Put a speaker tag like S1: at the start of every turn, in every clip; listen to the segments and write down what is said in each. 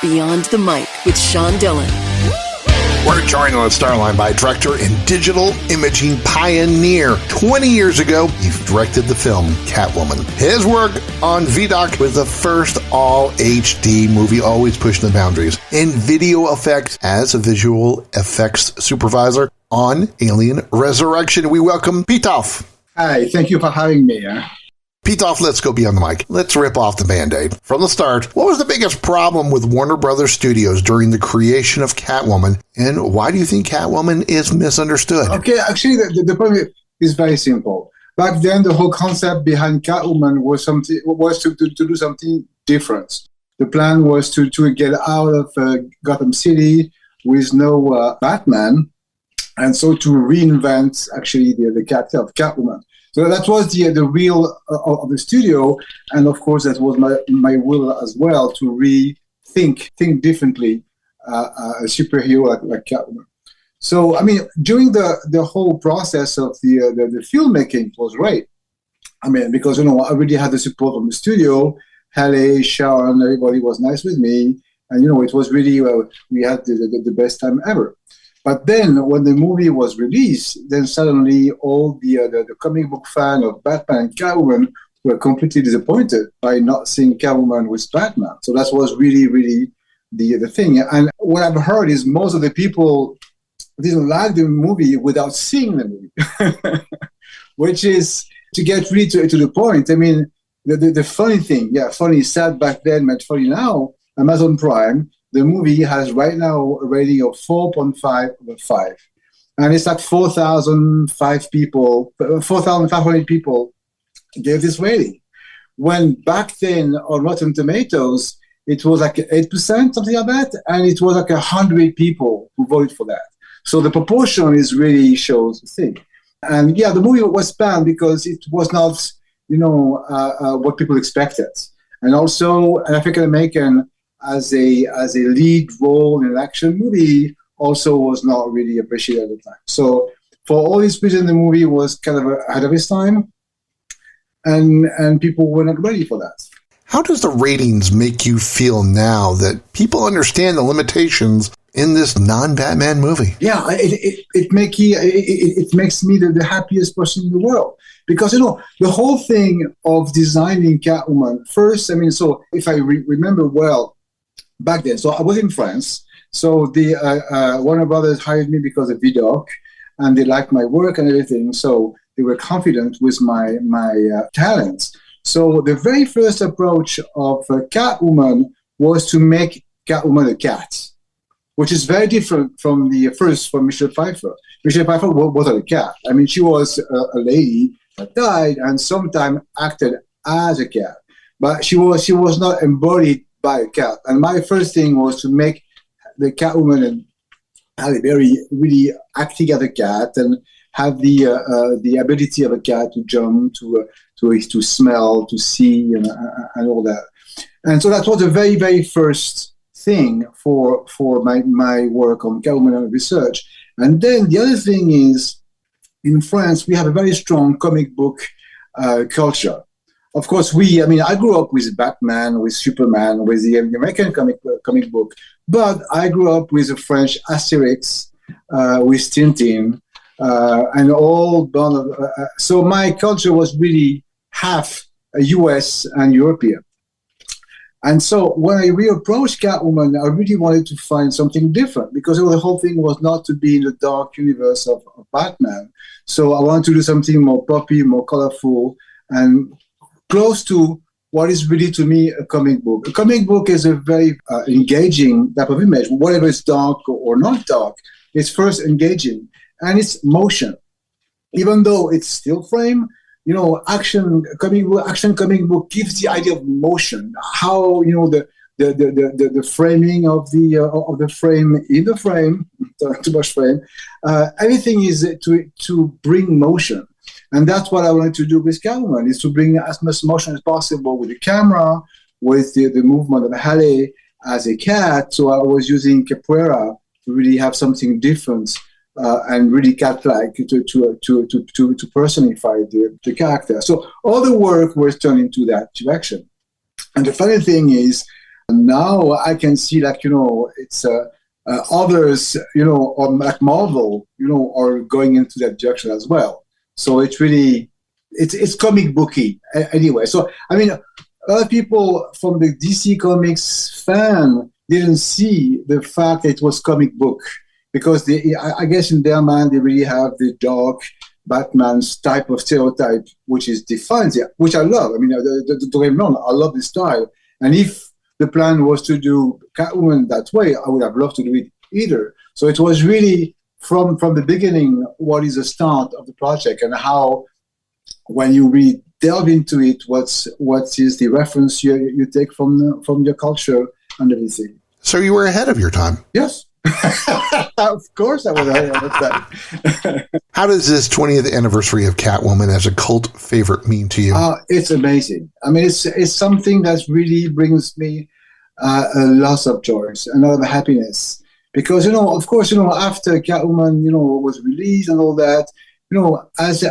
S1: Beyond the Mic with Sean Dillon.
S2: We're joined on Starline by director and digital imaging pioneer. 20 years ago, he directed the film Catwoman. His work on Vidocq was the first all-HD movie, always pushing the boundaries in video effects as a visual effects supervisor on Alien Resurrection. We welcome Pitof.
S3: Hi, thank you for having me.
S2: Pitof, let's go beyond the mic. Let's rip off the Band-Aid. From the start, what was the biggest problem with Warner Brothers Studios during the creation of Catwoman, and why do you think Catwoman is misunderstood?
S3: Okay, actually, the problem is very simple. Back then, the whole concept behind Catwoman was to do something different. The plan was to get out of Gotham City with no Batman, and so to reinvent, actually, the character of Catwoman. So that was the real of the studio, and of course that was my will as well, to think differently a superhero like Catwoman. So I mean, during the whole process of the filmmaking, it was great. I mean, because I already had the support from the studio. Halle, Sharon, everybody was nice with me, and it was really we had the best time ever. But then, when the movie was released, then suddenly all the comic book fan of Batman and Catwoman were completely disappointed by not seeing Catwoman with Batman. So that was really, really the thing. And what I've heard is most of the people didn't like the movie without seeing the movie, which is, to get really to the point, I mean, the funny thing, funny, sad back then, but funny now, Amazon Prime, the movie has right now a rating of 4.5 over 5. And it's like 4,500 people gave this rating. When back then on Rotten Tomatoes, it was like 8%, something like that. And it was like 100 people who voted for that. So the proportion really shows the thing. And the movie was banned because it was not, what people expected. And also an African-American as a lead role in an action movie also was not really appreciated at the time. So for all these reasons, the movie was kind of ahead of its time, and people were not ready for that.
S2: How does the ratings make you feel now that people understand the limitations in this non-Batman movie? Yeah,
S3: it makes me the happiest person in the world. Because, the whole thing of designing Catwoman, first, I mean, so if I remember well, back then, so I was in France. So the Warner Brothers hired me because of Vidocq, and they liked my work and everything. So they were confident with my talents. So the very first approach of Catwoman was to make Catwoman a cat, which is very different from the first from Michelle Pfeiffer. Michelle Pfeiffer wasn't a cat. I mean, she was a lady that died and sometimes acted as a cat, but she was not embodied by a cat. And my first thing was to make the Catwoman and Halle Berry really acting as a cat and have the ability of a cat to jump, to smell, to see, and all that. And so that was the very, very first thing for my work on Catwoman and research. And then the other thing is, in France, we have a very strong comic book culture. Of course, I grew up with Batman, with Superman, with the American comic book, but I grew up with the French Asterix, with Tintin, and all. So my culture was really half US and European. And so when I reapproached Catwoman, I really wanted to find something different, because the whole thing was not to be in the dark universe of Batman. So I wanted to do something more poppy, more colorful, and close to what is really, to me, a comic book. A comic book is a very engaging type of image. Whatever is dark or not dark, it's first engaging. And it's motion. Even though it's still frame, action comic book gives the idea of motion. How, the framing of the frame in the frame, too much frame, everything is to bring motion. And that's what I wanted to do with Catwoman, is to bring as much motion as possible with the camera, with the movement of Halle as a cat. So I was using capoeira to really have something different and really cat-like to personify the character. So all the work was turned into that direction. And the funny thing is, Now I can see, like, it's others, like Marvel, are going into that direction as well. So it's really, it's comic booky anyway. So, I mean, a lot of people from the DC Comics fan didn't see the fact that it was comic book, because I guess in their mind, they really have the dark Batman's type of stereotype, which is defined here, which I love. I mean, don't get me wrong, I love the style. And if the plan was to do Catwoman that way, I would have loved to do it either. So it was really from the beginning what is the start of the project, and how, when you really delve into it, what is the reference you take from your culture and everything.
S2: So you were ahead of your time.
S3: Yes. Of course I was ahead of that.
S2: How does this 20th anniversary of Catwoman as a cult favorite mean to you?
S3: It's amazing. I mean, it's something that really brings me a lot of joy, a lot of happiness. Because, of course, after Catwoman, was released and all that, as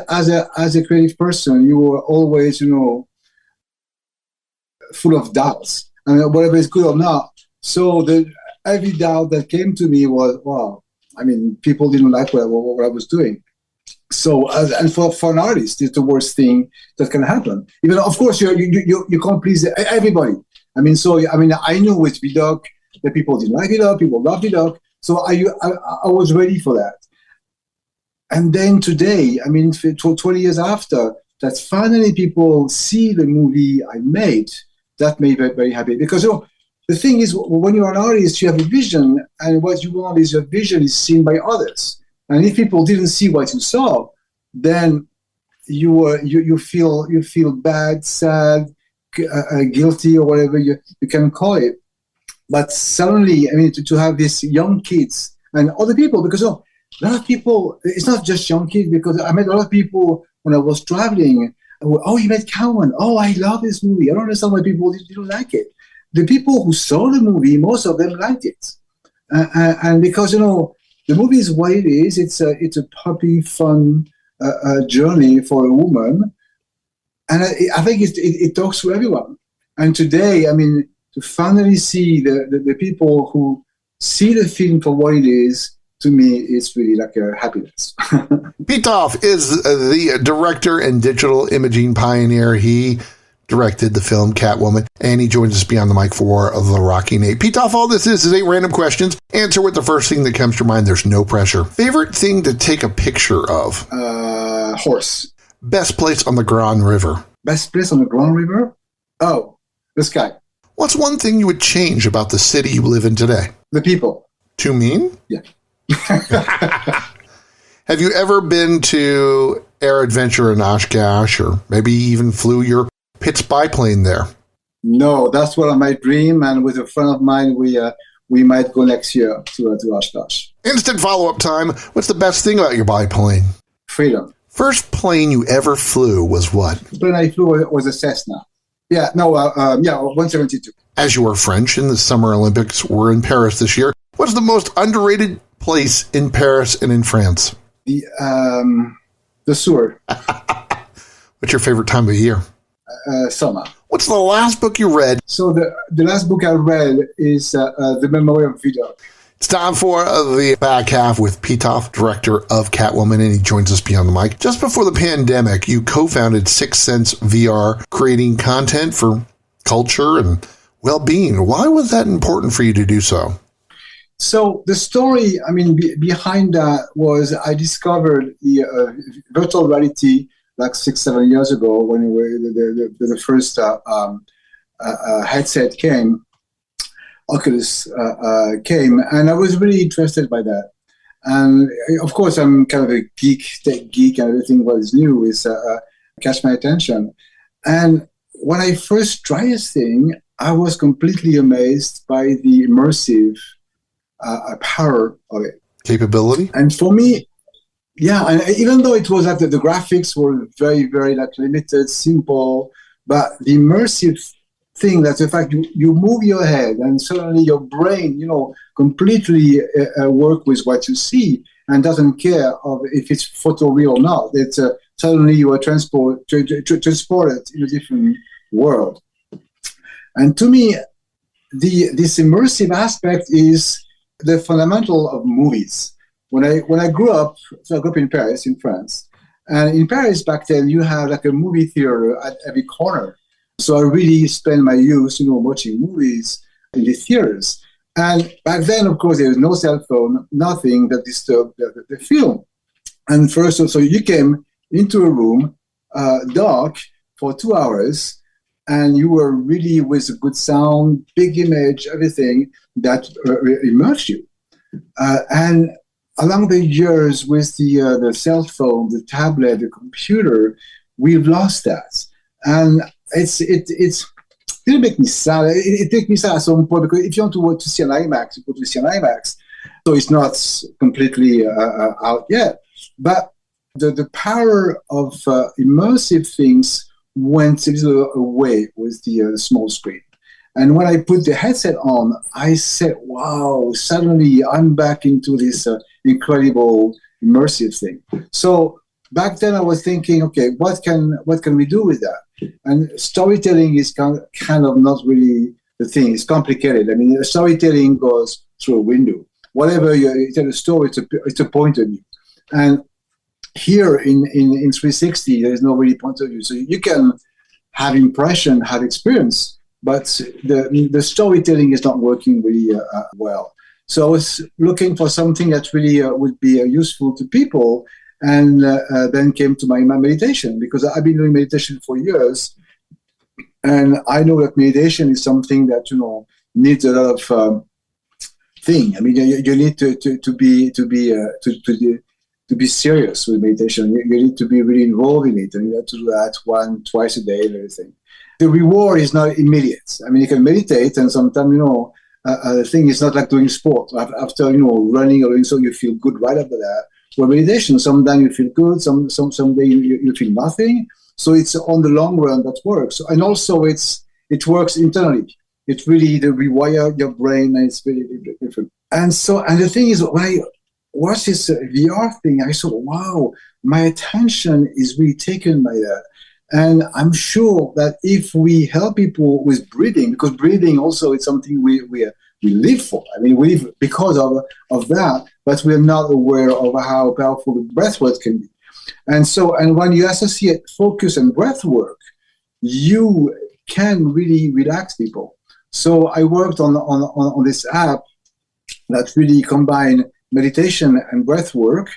S3: a creative person, you were always, full of doubts. I mean, whether it's good or not. So every doubt that came to me was, wow, I mean, people didn't like what I was doing. So, and for an artist, it's the worst thing that can happen. Even, of course, you can't please everybody. I mean, I knew with Vidocq that people didn't like Vidocq, people loved Vidocq. So I was ready for that. And then today, I mean, 20 years after, that finally people see the movie I made, that made me very happy. Because, the thing is, when you're an artist, you have a vision, and what you want is your vision is seen by others. And if people didn't see what you saw, then you feel bad, sad, guilty, or whatever you can call it. But suddenly, I mean, to have these young kids and other people, because a lot of people, it's not just young kids, because I met a lot of people when I was traveling. Oh, you met Catwoman. Oh, I love this movie. I don't understand why people didn't like it. The people who saw the movie, most of them liked it. And because, the movie is what it is. It's a puppy, fun journey for a woman. And I think it talks to everyone. And today, I mean, to finally see the people who see the film for what it is, to me, it's really like a happiness.
S2: Pitof is the director and digital imaging pioneer. He directed the film Catwoman, and he joins us beyond the mic for the Rockin' 8. Pitof, all this is 8 random questions. Answer with the first thing that comes to mind. There's no pressure. Favorite thing to take a picture of?
S3: Horse.
S2: Best place on the Grand River?
S3: Best place on the Grand River? Oh, the sky.
S2: What's one thing you would change about the city you live in today?
S3: The people.
S2: Too mean?
S3: Yeah.
S2: Have you ever been to Air Adventure in Oshkosh, or maybe even flew your Pitts biplane there?
S3: No, that's what I might dream, and with a friend of mine, we might go next year to Oshkosh.
S2: Instant follow-up time. What's the best thing about your biplane?
S3: Freedom.
S2: First plane you ever flew was what?
S3: The plane I flew was a Cessna. 172.
S2: As you are French, and the Summer Olympics were in Paris this year, what's the most underrated place in Paris and in France?
S3: The sewer.
S2: What's your favorite time of year?
S3: Summer.
S2: What's the last book you read?
S3: So the last book I read is The Memory of Vidocq.
S2: It's time for the back half with Pitof, director of Catwoman, and he joins us beyond the mic. Just before the pandemic, you co-founded Sixth Sense VR, creating content for culture and well-being. Why was that important for you to do so?
S3: So the story, I mean, behind that was I discovered the virtual reality like 6-7 years ago when the first headset came, Oculus came, and I was really interested by that. And of course, I'm kind of a tech geek, and everything what is new is catch my attention. And when I first tried this thing, I was completely amazed by the immersive power of it.
S2: Capability?
S3: And for me, yeah, and even though it was like the graphics were very, very like limited, simple, but the immersive thing, that's the fact you move your head and suddenly your brain, completely work with what you see and doesn't care of if it's photoreal or not. It's suddenly you are transported in a different world. And to me, this immersive aspect is the fundamental of movies. When I grew up, so I grew up in Paris, in France, and in Paris back then you had like a movie theater at every corner. So I really spent my youth, watching movies in the theaters. And back then, of course, there was no cell phone, nothing that disturbed the film. And first, so you came into a room, dark, for 2 hours, and you were really with a good sound, big image, everything that immersed you. And along the years, with the cell phone, the tablet, the computer, we've lost that. And it didn't make me sad. It made me sad at some point, because if you want to see an IMAX, you go to see an IMAX. So it's not completely out yet. But the power of immersive things went a little away with the small screen. And when I put the headset on, I said, wow, suddenly I'm back into this incredible immersive thing. So back then I was thinking, okay, what can we do with that? And storytelling is kind of not really the thing. It's complicated. I mean, storytelling goes through a window. Whatever you tell a story, it's a point of view. And here in 360, there is no really point of view. So you can have impression, have experience, but the storytelling is not working really well. So I was looking for something that really would be useful to people, and then came to my meditation, because I've been doing meditation for years, and I know that meditation is something that needs a lot of thing. I mean, you need to be serious with meditation. You need to be really involved in it, and you have to do that twice a day and everything. The reward is not immediate. I mean, you can meditate, and sometimes, the thing is not like doing sport. After, running or doing so, you feel good right after that. For meditation, sometimes you feel good, some day you feel nothing. So it's on the long run that works. And also it works internally. It really rewire your brain, and it's very different. And the thing is, when I watched this VR thing, I saw, wow, my attention is really taken by that. And I'm sure that if we help people with breathing, because breathing also is something we live for. I mean, we live because of that, but we're not aware of how powerful the breath work can be. And when you associate focus and breath work, you can really relax people. So I worked on this app that really combined meditation and breath work,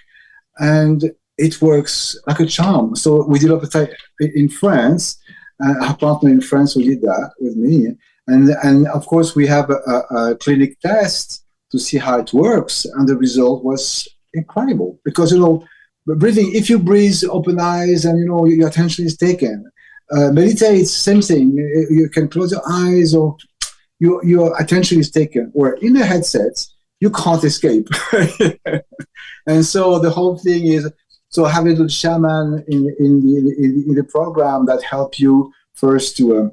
S3: and it works like a charm. So we developed it in France. Our partner in France who did that with me. And of course, we have a clinic test to see how it works. And the result was incredible. Because, breathing, if you breathe, open eyes, and, your attention is taken. Meditate, same thing. You can close your eyes, or your attention is taken. Or in the headset, you can't escape. And so the whole thing is, so have a little shaman in the program that help you first to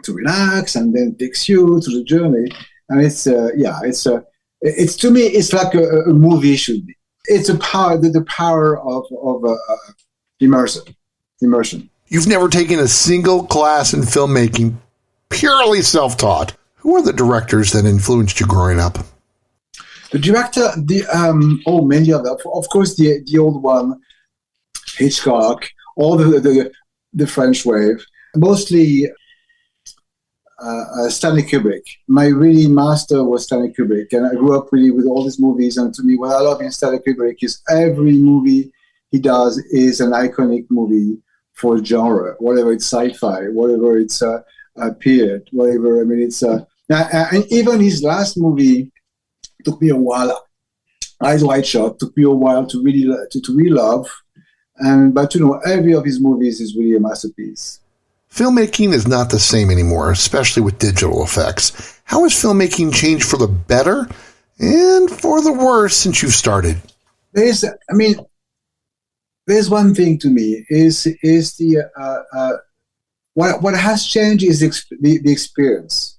S3: relax, and then takes you to the journey. And it's to me, it's like a movie should be. It's the power of immersion.
S2: You've never taken a single class in filmmaking, purely self-taught. Who are the directors that influenced you growing up?
S3: The director, many of them. Of course, the old one, Hitchcock, all the French wave, mostly Stanley Kubrick. My really master was Stanley Kubrick, and I grew up really with all these movies. And to me, what I love in Stanley Kubrick is every movie he does is an iconic movie for genre, whatever it's sci-fi, whatever it's a period, whatever. I mean, it's and even his last movie took me a while. Eyes Wide Shut took me a while to really love. But every of his movies is really a masterpiece.
S2: Filmmaking is not the same anymore, especially with digital effects. How has filmmaking changed for the better and for the worse since you've started?
S3: There's one thing to me is the what has changed is the experience.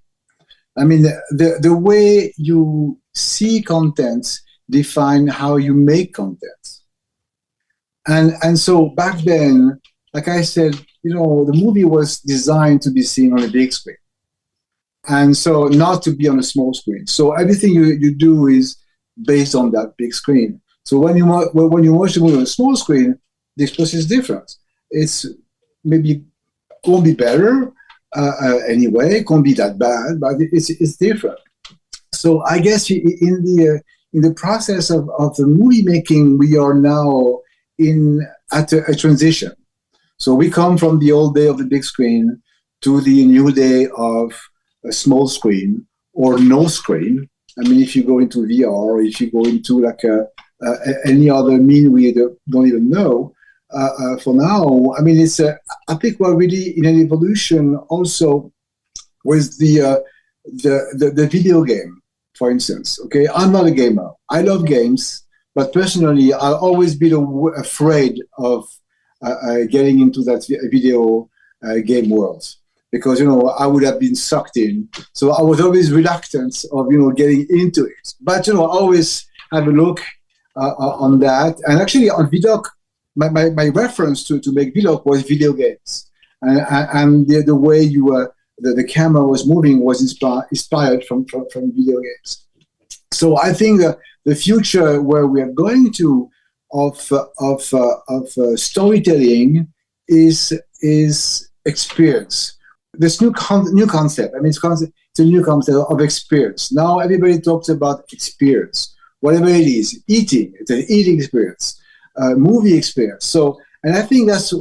S3: I mean, the way you see content define how you make content. And so back then, like I said, the movie was designed to be seen on a big screen. And so not to be on a small screen. So everything you do is based on that big screen. So when you watch the movie on a small screen, the experience is different. It's maybe won't be better anyway. It won't be that bad, but it's different. So I guess in the process of the movie making, we are now at a transition. So we come from the old day of the big screen to the new day of a small screen or no screen. I mean, if you go into VR or if you go into like any other mean we don't even know, for now, I mean, I think we're really in an evolution also with the video game, for instance. Okay, I'm not a gamer. I love games, but personally, I'll always be afraid of getting into that video game world because I would have been sucked in. So I was always reluctant of getting into it. But I always have a look on that. And actually, on Vidocq, my reference to make Vidocq was video games, and the way the camera was moving was inspired from video games. So I think the future where we are going to of storytelling is experience. This new concept. I mean, it's a new concept of experience. Now everybody talks about experience, whatever it is. Eating, it's an eating experience. Movie experience. So, and I think that's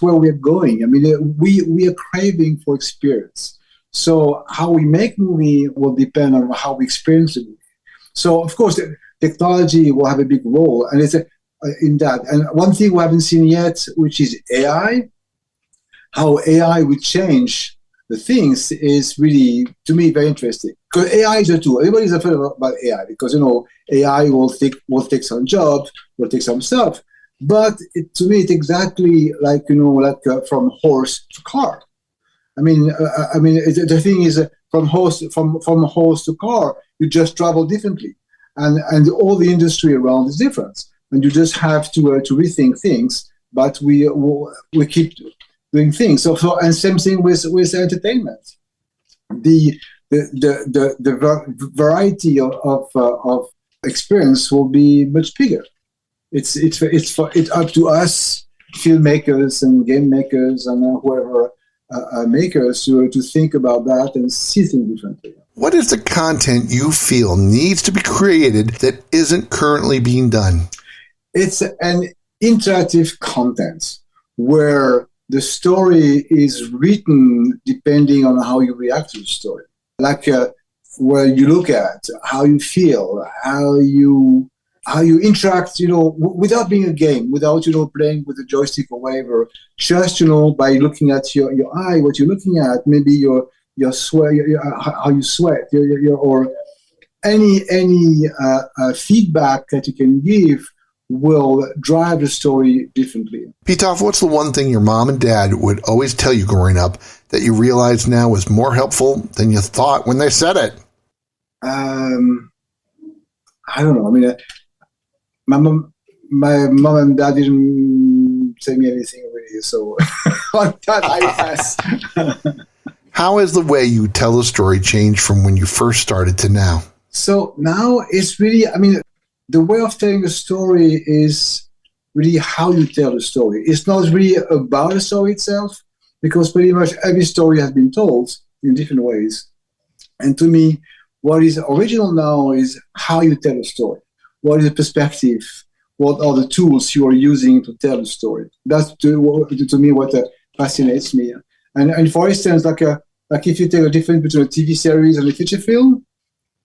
S3: where we're going. I mean, we are craving for experience. So how we make movie will depend on how we experience the movie. So of course, technology will have a big role, and it's in that. And one thing we haven't seen yet, which is AI, how AI would change the things is really, to me, very interesting. Because AI is a tool. Everybody's afraid about AI because, AI will take some jobs, will take some stuff. But to me, it's exactly like, from horse to car. I mean, the thing is, from horse to car, you just travel differently. And all the industry around is different. And you just have to rethink things, but we keep doing things. So and same thing with entertainment. The variety of experience will be much bigger. It's up to us, filmmakers and game makers and whoever makers to think about that and see things differently.
S2: What is the content you feel needs to be created that isn't currently being done?
S3: It's an interactive content where the story is written depending on how you react to the story. Like where you look at how you feel, how you interact, without being a game, without playing with a joystick or whatever. Just by looking at your eye, what you're looking at, maybe your sweat, how you sweat, or any feedback that you can give will drive the story differently.
S2: Pitof, what's the one thing your mom and dad would always tell you growing up that you realize now is more helpful than you thought when they said it?
S3: I don't know. I mean, my mom and dad didn't say me anything really, so on that I pass.
S2: How has the way you tell a story changed from when you first started to now?
S3: So now it's really, the way of telling a story is really how you tell the story. It's not really about the story itself, because pretty much every story has been told in different ways. And to me, what is original now is how you tell a story. What is the perspective? What are the tools you are using to tell the story? That's to me what fascinates me. And for instance, like if you take a difference between a TV series and a feature film,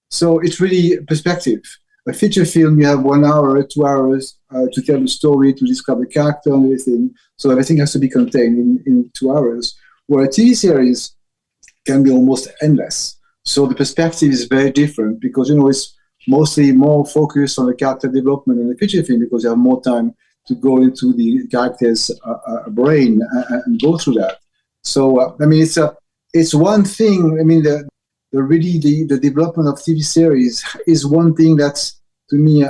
S3: so it's really perspective. A feature film, you have 1 hour, 2 hours to tell the story, to describe the character and everything. So everything has to be contained in 2 hours. Where a TV series can be almost endless. So the perspective is very different because, it's mostly more focused on the character development in the feature film because you have more time to go into the character's brain and go through that. So, it's one thing. The development of TV series is one thing that's, to me,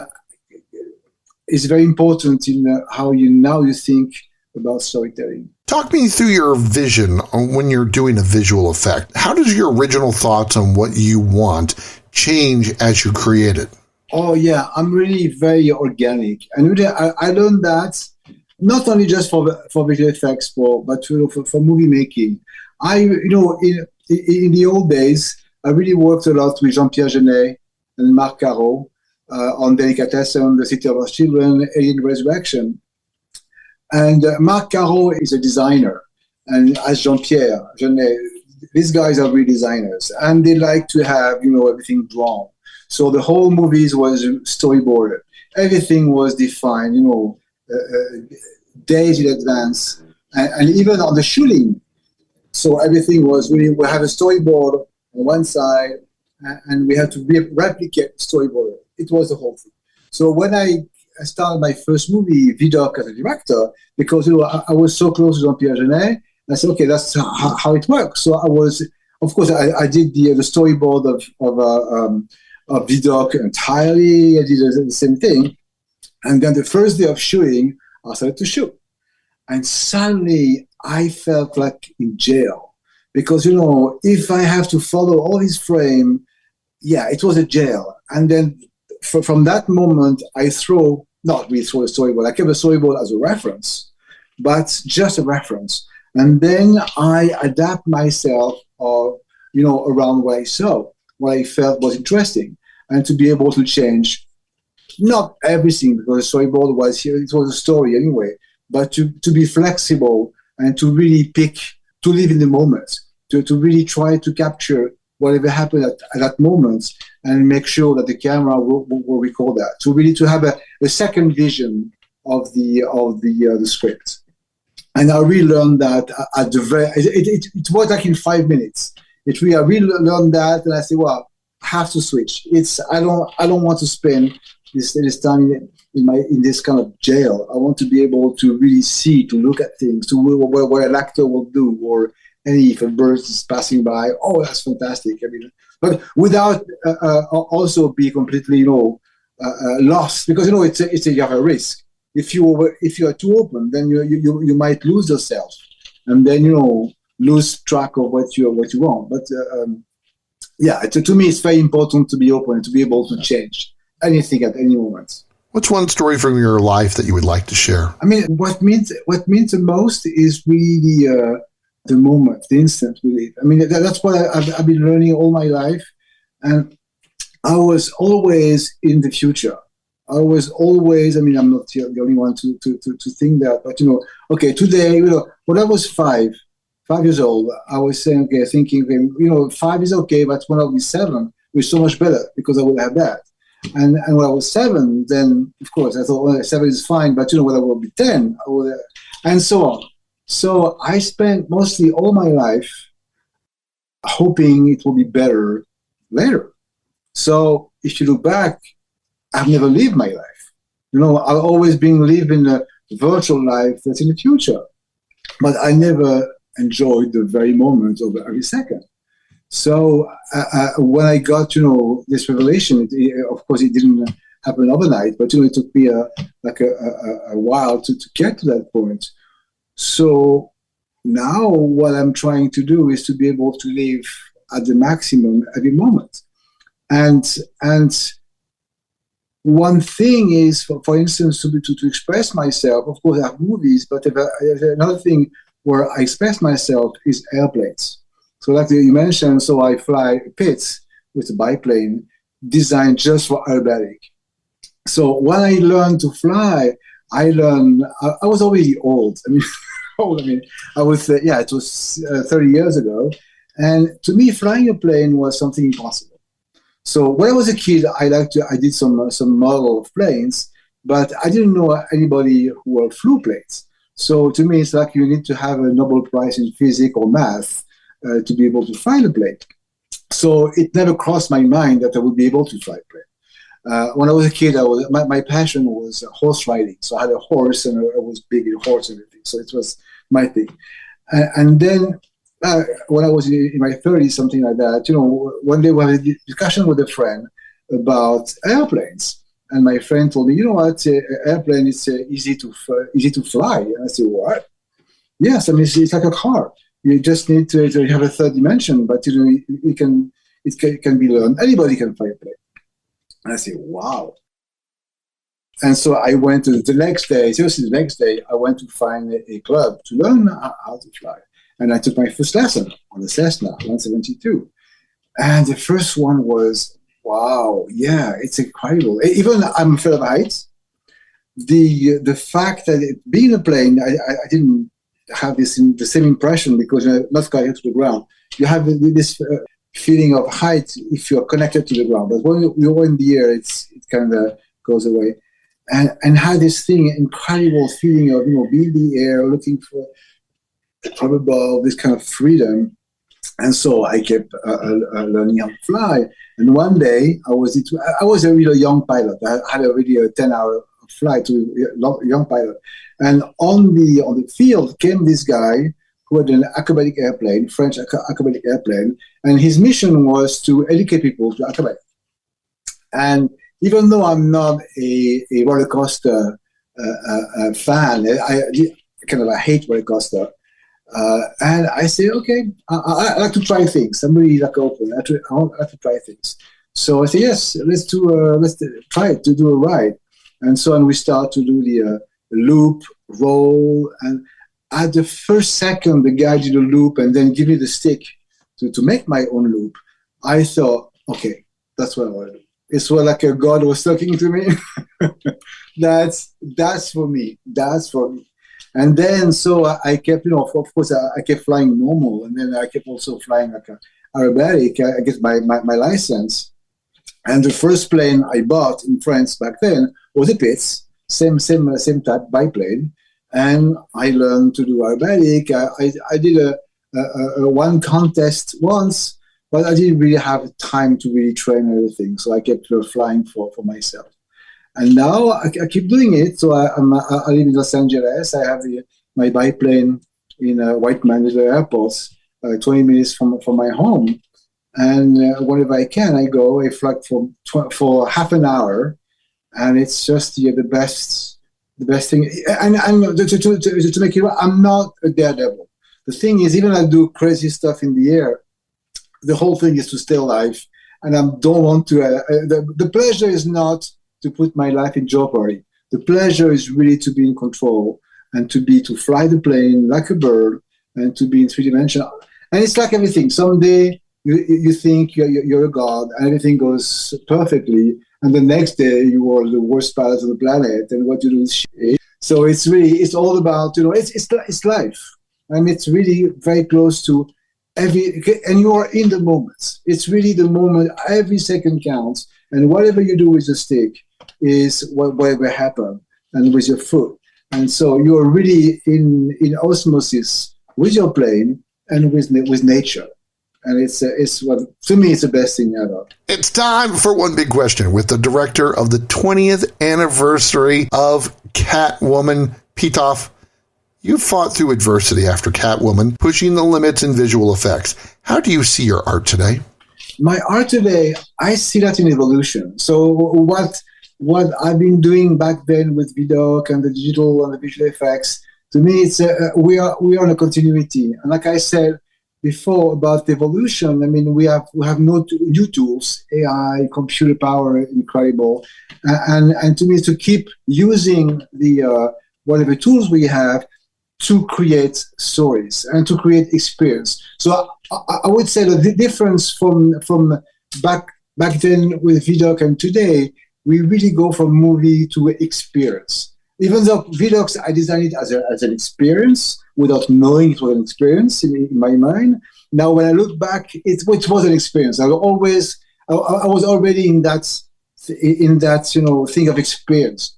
S3: is very important in how you think about storytelling.
S2: Talk me through your vision on when you're doing a visual effect. How does your original thoughts on what you want change as you create it?
S3: Oh, yeah, I'm really very organic. And really, I learned that not only just for visual effects, but for movie making. In the old days, I really worked a lot with Jean-Pierre Jeunet and Marc Caro on Delicatessen, The City of Lost Children, Alien Resurrection. And Marc Caro is a designer, and as Jean-Pierre Jeunet, these guys are really designers, and they like to have, everything drawn. So the whole movies was storyboarded. Everything was defined, days in advance, and even on the shooting. So everything was really, we have a storyboard on one side, and we had to replicate the storyboard. It was the whole thing. So when I started my first movie, Vidocq, as a director, because I was so close to Jean-Pierre Jeunet, I said, okay, that's how it works. So I did the storyboard of Vidocq entirely. I did the same thing. And then the first day of shooting, I started to shoot. And suddenly I felt like in jail. Because, if I have to follow all his frame, it was a jail. And then from that moment, not really throw the storyboard. I kept the storyboard as a reference, but just a reference. And then I adapt myself, around what I saw, what I felt was interesting, and to be able to change, not everything, because the storyboard was here, it was a story anyway, but to be flexible and to really to live in the moment, to really try to capture whatever happened at that moment and make sure that the camera will record that. So really to have a second vision of the script. And I really learned that at the it was like in 5 minutes. I really learned that, and I said, well, I have to switch. I don't want to spend this time in this kind of jail. I want to be able to really see, to look at things, to what an actor will do, or if a bird is passing by, oh, that's fantastic. But without also be completely, lost, because you have a risk. If you are too open, then you might lose yourself, and then lose track of what you want. But to me, it's very important to be open and to be able to change anything at any moment.
S2: What's one story from your life that you would like to share?
S3: I mean, what means the most is really the moment, the instant we live. I mean, that's what I've been learning all my life, and I was always in the future. I was always. I mean, I'm not the only one to think that, but okay, today, when I was 5 years old, I was thinking, 5 is okay, but when I'll be 7, it's so much better because I will have that. And when I was 7, then of course I thought 7 is fine, but when I will be 10, and so on. So I spent mostly all my life hoping it will be better later. So if you look back, I've never lived my life. I've always been living a virtual life that's in the future, but I never enjoyed the very moment of every second. So when I got, this revelation, of course it didn't happen overnight, but it took me a while to get to that point. So now what I'm trying to do is to be able to live at the maximum every moment. And one thing is, for instance, to express myself. Of course, I have movies, but another thing where I express myself is airplanes. So like you mentioned, so I fly Pitts with a biplane designed just for aerobatic. So when I learned to fly, I was already old. I was, it was 30 years ago. And to me, flying a plane was something impossible. So when I was a kid, I did some model of planes, but I didn't know anybody who flew planes. So to me, it's like you need to have a Nobel Prize in physics or math to be able to fly a plane. So it never crossed my mind that I would be able to fly a plane. When I was a kid, my passion was horse riding. So I had a horse, and I was big in horse and everything. So it was my thing. And then when I was in my 30s, something like that, one day we had a discussion with a friend about airplanes. And my friend told me, you know what, airplane is easy to fly. And I said, what? Yes, I mean, it's like a car. You just need to have a third dimension, but it can be learned. Anybody can fly a plane. And I said, wow. And so I went to the next day, I went to find a club to learn how to fly. And I took my first lesson on the Cessna 172. And the first one was, wow, yeah, it's incredible. Even I'm afraid of heights. The fact that being a plane, I didn't have the same impression because you're not connected to the ground. You have this feeling of height if you're connected to the ground. But when you're in the air, it kind of goes away. And had this incredible feeling of, being in the air, looking for from above, this kind of freedom. And so I kept learning how to fly. And one day I was a really young pilot. I had already a 10-hour flight to a young pilot. And on the field came this guy who had an acrobatic airplane, French acrobatic airplane, and his mission was to educate people to acrobat. And even though I'm not a roller coaster fan, I hate roller coaster. And I say, okay, I like to try things. I'm really open. I like to try things. So I say, yes, let's try it to do a ride. And so we start to do the loop, roll, and at the first second, the guy did a loop and then give me the stick to make my own loop. I thought, okay, that's what I want to do. It's like a God was talking to me. That's for me. That's for me. And then, so I kept, of course, I kept flying normal, and then I kept also flying like aerobatic. I get my license, and the first plane I bought in France back then was a Pitts, same type biplane, and I learned to do aerobatic. I did a one contest once, but I didn't really have time to really train everything, so I kept flying for myself. And now I keep doing it. So I live in Los Angeles. I have my biplane in White Mandeville Airport, 20 minutes from my home. And whenever I can, I go. I fly for half an hour, and it's just the best thing. And to make it right, I'm not a daredevil. The thing is, even I do crazy stuff in the air, the whole thing is to stay alive. And I don't want to. The pleasure is not to put my life in jeopardy. The pleasure is really to be in control and to fly the plane like a bird and to be in three-dimensional. And it's like everything. Someday you think you're a god and everything goes perfectly, and the next day you are the worst pilot on the planet, and what you do is shit. So it's all about, it's life. I mean, it's really very close to and you are in the moment. It's really the moment. Every second counts, and whatever you do with the stick is whatever happened, and with your foot. And so you're really in osmosis with your plane and with nature. And it's what, to me, it's the best thing ever.
S2: It's time for one big question with the director of the 20th anniversary of Catwoman, Pitof. You fought through adversity after Catwoman, pushing the limits in visual effects. How do you see your art today?
S3: My art today, I see that in evolution. So what I've been doing back then with Vidocq and the digital and the visual effects, to me, it's we are on a continuity. And like I said before about the evolution, I mean, we have no new tools, AI, computer power, incredible, and to me, to keep using the whatever tools we have to create stories and to create experience. So I would say that the difference from back then with Vidocq and today, we really go from movie to experience. Even though Vidocq, I designed it as an experience without knowing it was an experience in my mind. Now, when I look back, it was an experience. I was already in that thing of experience.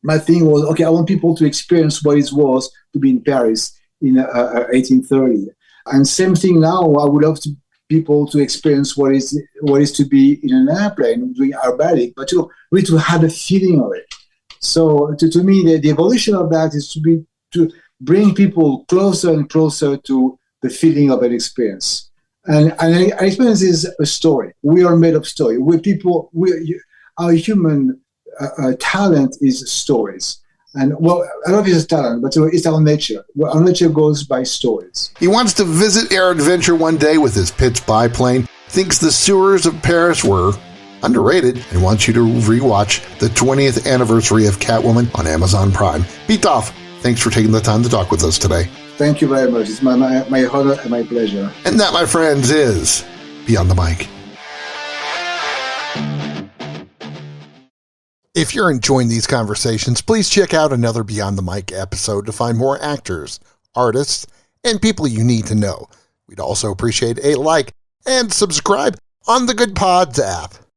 S3: My thing was, okay, I want people to experience what it was to be in Paris in 1830. And same thing now, I would love people to experience what is to be in an airplane doing aerobatic, but really to have a feeling of it. So to me, the evolution of that is to bring people closer and closer to the feeling of an experience. And an experience is a story. We are made of story. Our human talent is stories. And well, I don't know if it's talent, but it's our nature. Our nature goes by stories.
S2: He wants to visit Air Adventure one day with his Pitch biplane, thinks the sewers of Paris were underrated, and wants you to rewatch the 20th anniversary of Catwoman on Amazon Prime. Pitof, thanks for taking the time to talk with us today.
S3: Thank you very much. It's my honor and my pleasure.
S2: And that, my friends, is Beyond the Mic. If you're enjoying these conversations, please check out another Beyond the Mic episode to find more actors, artists, and people you need to know. We'd also appreciate a like and subscribe on the Good Pods app.